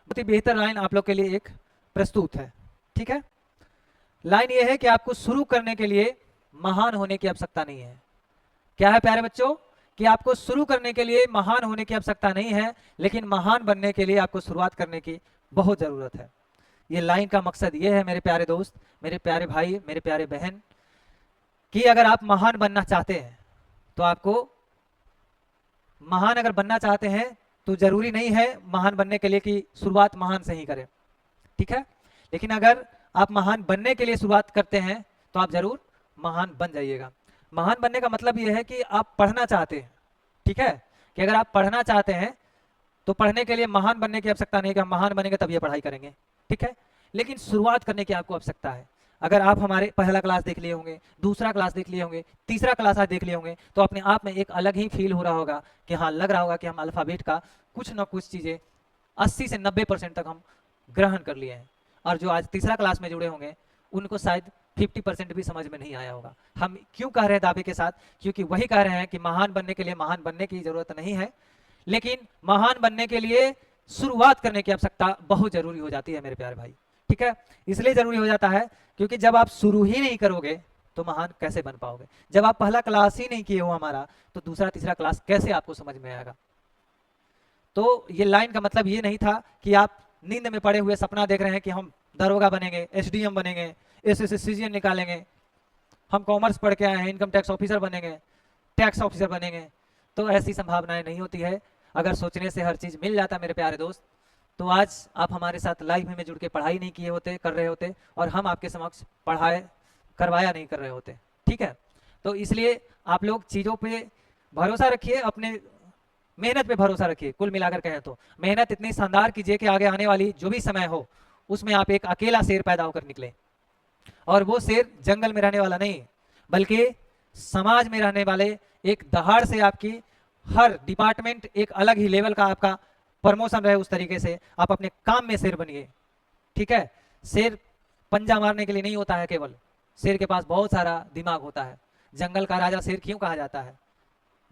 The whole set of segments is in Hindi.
बहुत ही बेहतर लाइन आप लोग के लिए एक प्रस्तुत है। ठीक है, लाइन ये है कि आपको शुरू करने के लिए महान होने की आवश्यकता नहीं है। क्या है प्यारे बच्चों, कि आपको शुरू करने के लिए महान होने की आवश्यकता नहीं है, लेकिन महान बनने के लिए आपको शुरुआत करने की बहुत जरूरत है। ये लाइन का मकसद ये है मेरे प्यारे दोस्त, मेरे प्यारे भाई, मेरे प्यारे बहन, कि अगर आप महान बनना चाहते हैं तो आपको महान अगर बनना चाहते हैं तो जरूरी नहीं है महान बनने के लिए कि शुरुआत महान से ही करें। ठीक है, लेकिन अगर आप महान बनने के लिए शुरुआत करते हैं तो आप जरूर महान बन जाइएगा। महान बनने का मतलब यह है कि आप पढ़ना चाहते हैं। ठीक है, कि अगर आप पढ़ना चाहते हैं तो पढ़ने के लिए महान बनने की आवश्यकता नहीं कि हम महान बनेंगे तब ये पढ़ाई करेंगे। ठीक है, लेकिन शुरुआत करने की आपको आवश्यकता है। अगर आप हमारे पहला क्लास देख लिए होंगे, दूसरा क्लास देख लिए होंगे, तीसरा क्लास आज देख लिए होंगे, तो अपने आप में एक अलग ही फील हो रहा होगा कि हाँ, लग रहा होगा कि हम अल्फाबेट का कुछ ना कुछ चीज़ें 80 से 90% तक हम ग्रहण कर लिए हैं। और जो आज तीसरा क्लास में जुड़े होंगे उनको शायद 50% भी समझ में नहीं आया होगा। हम क्यों कह रहे हैं दावे के साथ? क्योंकि वही कह रहे हैं कि महान बनने के लिए महान बनने की जरूरत नहीं है, लेकिन महान बनने के लिए शुरुआत करने की आवश्यकता बहुत जरूरी हो जाती है मेरे प्यारे भाई। ठीक है, इसलिए जरूरी हो जाता है क्योंकि जब आप शुरू ही नहीं करोगे तो महान कैसे बन पाओगे? जब आप पहला क्लास ही नहीं किए हो हमारा, तो दूसरा तीसरा क्लास कैसे आपको समझ में आएगा? तो ये लाइन का मतलब ये नहीं था कि आप नींद में पड़े हुए सपना देख रहे हैं कि हम दरोगा बनेंगे, एसडीएम बनेंगे, एसएससीजीएन निकालेंगे, हम कॉमर्स पढ़ के आए हैं, इनकम टैक्स ऑफिसर बनेंगे, टैक्स ऑफिसर बनेंगे। तो ऐसी संभावनाएं नहीं होती है। अगर सोचने से हर चीज़ मिल जाता मेरे प्यारे दोस्त, तो आज आप हमारे साथ लाइव में जुड़ के पढ़ाई नहीं किए होते, कर रहे होते, और हम आपके समक्ष पढ़ाए करवाया नहीं कर रहे होते। ठीक है, तो इसलिए आप लोग चीज़ों पे भरोसा रखिए, अपने मेहनत पे भरोसा रखिए। कुल मिलाकर कहें तो मेहनत इतनी शानदार कीजिए कि आगे आने वाली जो भी समय हो उसमें आप एक अकेला शेर पैदा होकर निकले, और वो शेर जंगल में रहने वाला नहीं, बल्कि समाज में रहने वाले एक दहाड़ से आपकी हर डिपार्टमेंट एक अलग ही लेवल का आपका प्रमोशन रहे, उस तरीके से आप अपने काम में शेर बनिए। ठीक है, शेर पंजा मारने के लिए नहीं होता है केवल, शेर के पास बहुत सारा दिमाग होता है। जंगल का राजा शेर क्यों कहा जाता है?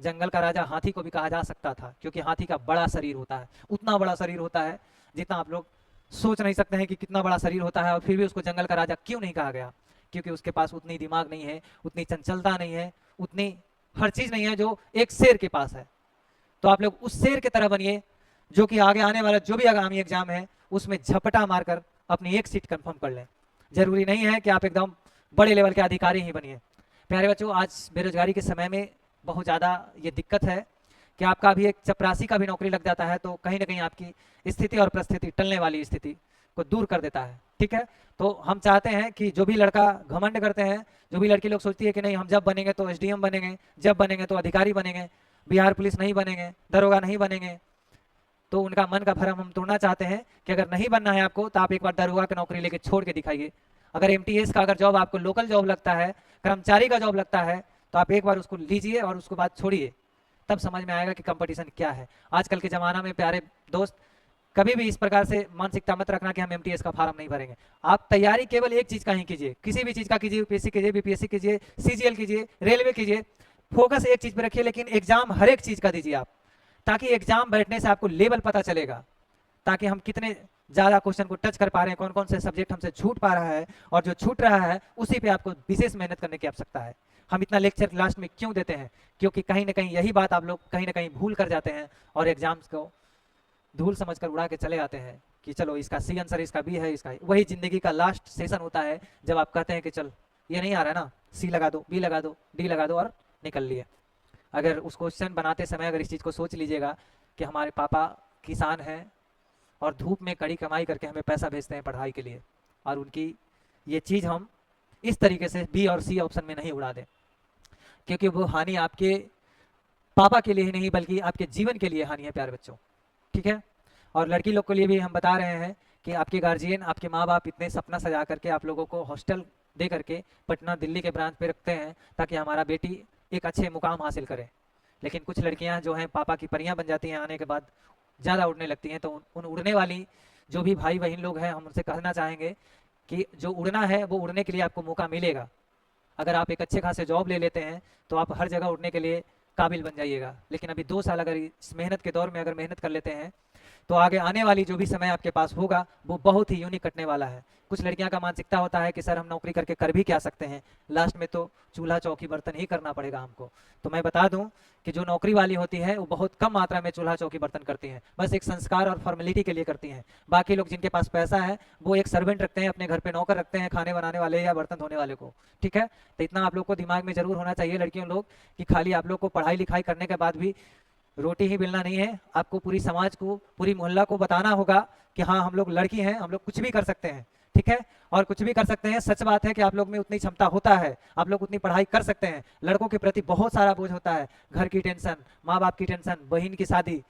जंगल का राजा हाथी को भी कहा जा सकता था, क्योंकि हाथी का बड़ा शरीर होता है, उतना बड़ा शरीर होता है जितना आप लोग सोच नहीं सकते हैं कि कितना बड़ा शरीर होता है, और फिर भी उसको जंगल का राजा क्यों नहीं कहा गया? क्योंकि उसके पास उतनी दिमाग नहीं है, उतनी चंचलता नहीं है, उतनी हर चीज नहीं है जो एक शेर के पास है। तो आप लोग उस शेर की तरह बनिए जो कि आगे आने वाला जो भी आगामी एग्जाम है उसमें झपटा मारकर अपनी एक सीट कंफर्म कर लें। जरूरी नहीं है कि आप एकदम बड़े लेवल के अधिकारी ही बनिए। प्यारे बच्चों, आज बेरोजगारी के समय में बहुत ज़्यादा ये दिक्कत है कि आपका भी एक चपरासी का भी नौकरी लग जाता है तो कहीं ना कहीं आपकी स्थिति और परिस्थिति टलने वाली स्थिति को दूर कर देता है। ठीक है, तो हम चाहते हैं कि जो भी लड़का घमंड करते हैं, जो भी लड़की लोग सोचती है कि नहीं हम जब बनेंगे तो एसडीएम बनेंगे, जब बनेंगे तो अधिकारी बनेंगे, बिहार पुलिस नहीं बनेंगे, दरोगा नहीं बनेंगे, तो उनका मन का भरम हम तोड़ना चाहते हैं कि अगर नहीं बनना है आपको तो आप एक बार दरोगा की नौकरी लेके छोड़ के दिखाइए। अगर एमटीएस का अगर जॉब आपको लोकल जॉब लगता है, कर्मचारी का जॉब लगता है, तो आप एक बार उसको लीजिए और उसको बाद छोड़िए, तब समझ में आएगा कि कंपटीशन क्या है। आजकल के ज़माना में प्यारे दोस्त, कभी भी इस प्रकार से मानसिकता मत रखना कि हम एमटीएस का फार्म नहीं भरेंगे। आप तैयारी केवल एक चीज़ का ही कीजिए, किसी भी चीज़ का कीजिए, यूपीएससी कीजिए, बीपीएससी कीजिए, सीजीएल कीजिए, रेलवे कीजिए, फोकस एक चीज़ पर रखिए, लेकिन एग्जाम हर एक चीज़ का दीजिए आप, ताकि एग्जाम बैठने से आपको लेवल पता चलेगा, ताकि हम कितने ज़्यादा क्वेश्चन को टच कर पा रहे हैं, कौन कौन से सब्जेक्ट हमसे छूट पा रहा है, और जो छूट रहा है उसी पे आपको विशेष मेहनत करने की आवश्यकता है। हम इतना लेक्चर लास्ट में क्यों देते हैं? क्योंकि कहीं ना कहीं यही बात आप लोग कहीं ना कहीं भूल कर जाते हैं और एग्जाम्स को धूल समझकर उड़ा के चले आते हैं कि चलो इसका सी आंसर, इसका बी है, इसका वही जिंदगी का लास्ट सेशन होता है जब आप कहते हैं कि चल ये नहीं आ रहा है ना, सी लगा दो, बी लगा दो, डी लगा दो और निकल लिए। अगर उस क्वेश्चन बनाते समय अगर इस चीज़ को सोच लीजिएगा कि हमारे पापा किसान हैं और धूप में कड़ी कमाई करके हमें पैसा भेजते हैं पढ़ाई के लिए, और उनकी ये चीज़ हम इस तरीके से बी और सी ऑप्शन में नहीं उड़ा दें, क्योंकि वो हानि आपके पापा के लिए ही नहीं बल्कि आपके जीवन के लिए हानि है प्यारे बच्चों। ठीक है, और लड़की लोग के लिए भी हम बता रहे हैं कि आपके गार्जियन, आपके माँ बाप इतने सपना सजा करके आप लोगों को हॉस्टल दे करके पटना दिल्ली के ब्रांच पे रखते हैं ताकि हमारा बेटी एक अच्छे मुकाम हासिल करे, लेकिन कुछ लड़कियां जो हैं पापा की परियां बन जाती हैं, आने के बाद ज़्यादा उड़ने लगती हैं। तो उन उड़ने वाली जो भी भाई बहन लोग हैं, हम उनसे कहना चाहेंगे कि जो उड़ना है वो उड़ने के लिए आपको मौका मिलेगा। अगर आप एक अच्छे खासे जॉब ले लेते हैं तो आप हर जगह उड़ने के लिए काबिल बन जाइएगा, लेकिन अभी 2 साल अगर इस मेहनत के दौर में अगर मेहनत कर लेते हैं तो आगे आने वाली जो भी समय आपके पास होगा वो बहुत ही यूनिक कटने वाला है। कुछ लड़कियां का मानसिकता होता है कि सर हम नौकरी करके कर भी क्या सकते हैं, लास्ट में तो चूल्हा चौकी बर्तन ही करना पड़ेगा हमको। तो मैं बता दूं कि जो नौकरी वाली होती है वो बहुत कम मात्रा में चूल्हा चौकी बर्तन करती हैं, बस एक संस्कार और फॉर्मेलिटी के लिए करती हैं। बाकी लोग जिनके पास पैसा है वो एक सर्वेंट रखते हैं, अपने घर पे नौकर रखते हैं खाने बनाने वाले या बर्तन धोने वाले को। ठीक है, तो इतना आप लोग को दिमाग में जरूर होना चाहिए लड़कियों लोग कि खाली आप लोग को पढ़ाई लिखाई करने के बाद भी रोटी ही बेलना नहीं है, आपको पूरी समाज को, पूरी मोहल्ला को बताना होगा कि हाँ हम लोग लड़की हैं, हम लोग कुछ भी कर सकते हैं। ठीक है, और कुछ भी कर सकते हैं। सच बात है कि आप लोग में उतनी क्षमता होता है, आप लोग उतनी पढ़ाई कर सकते हैं। लड़कों के प्रति बहुत सारा बोझ होता है, घर की टेंशन, माँ बाप की टेंशन, बहन की शादी,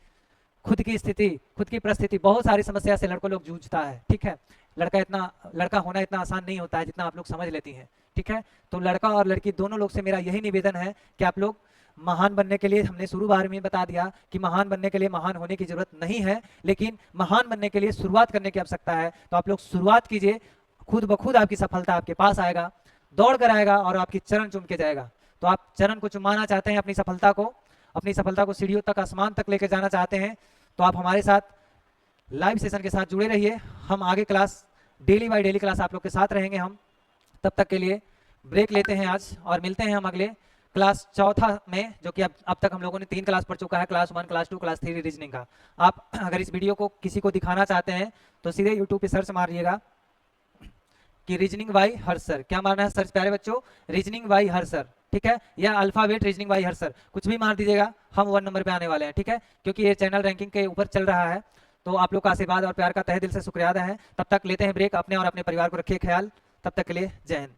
खुद की स्थिति, खुद की परिस्थिति, बहुत सारी समस्या से लड़कों लोग जूझता है। ठीक है, लड़का होना इतना आसान नहीं होता है जितना आप लोग समझ लेती हैं। ठीक है, तो लड़का और लड़की दोनों लोग से मेरा यही निवेदन है कि आप लोग महान बनने के लिए, हमने शुरू बार में बता दिया कि महान बनने के लिए महान होने की जरूरत नहीं है, लेकिन महान बनने के लिए शुरुआत करने की आवश्यकता है। तो आप लोग शुरुआत कीजिए, खुद ब खुद आपकी सफलता आपके पास आएगा, दौड़ कर आएगा और आपकी चरण चूम के जाएगा। तो आप चरण को चुमाना चाहते हैं, अपनी सफलता को सीढ़ियों तक, आसमान तक लेकर जाना चाहते हैं, तो आप हमारे साथ लाइव सेशन के साथ जुड़े रहिए। हम आगे class, daily by daily class आप लोग के साथ रहेंगे हम। तब तक के लिए ब्रेक लेते हैं आज और मिलते हैं हम अगले क्लास चौथा में, जो कि अब तक हम लोगों ने 3 क्लास पढ़ चुका है, क्लास 1, क्लास 2, क्लास 3 रीजनिंग का। आप अगर इस वीडियो को किसी को दिखाना चाहते हैं तो सीधे यूट्यूब पे सर्च मारिएगा कि रीजनिंग बाय हर्ष सर। क्या मारना है सर्च प्यारे बच्चों? रीजनिंग बाय हर्ष सर। ठीक है, या अल्फाबेट रीजनिंग बाय हर्ष सर, कुछ भी मार दीजिएगा, हम 1 नंबर पे आने वाले हैं। ठीक है, क्योंकि ये चैनल रैंकिंग के ऊपर चल रहा है। तो आप लोग का आशीर्वाद और प्यार का तहे दिल से शुक्रिया है। तब तक लेते हैं ब्रेक। अपने और अपने परिवार को रखिए ख्याल। तब तक के लिए जय हिंद।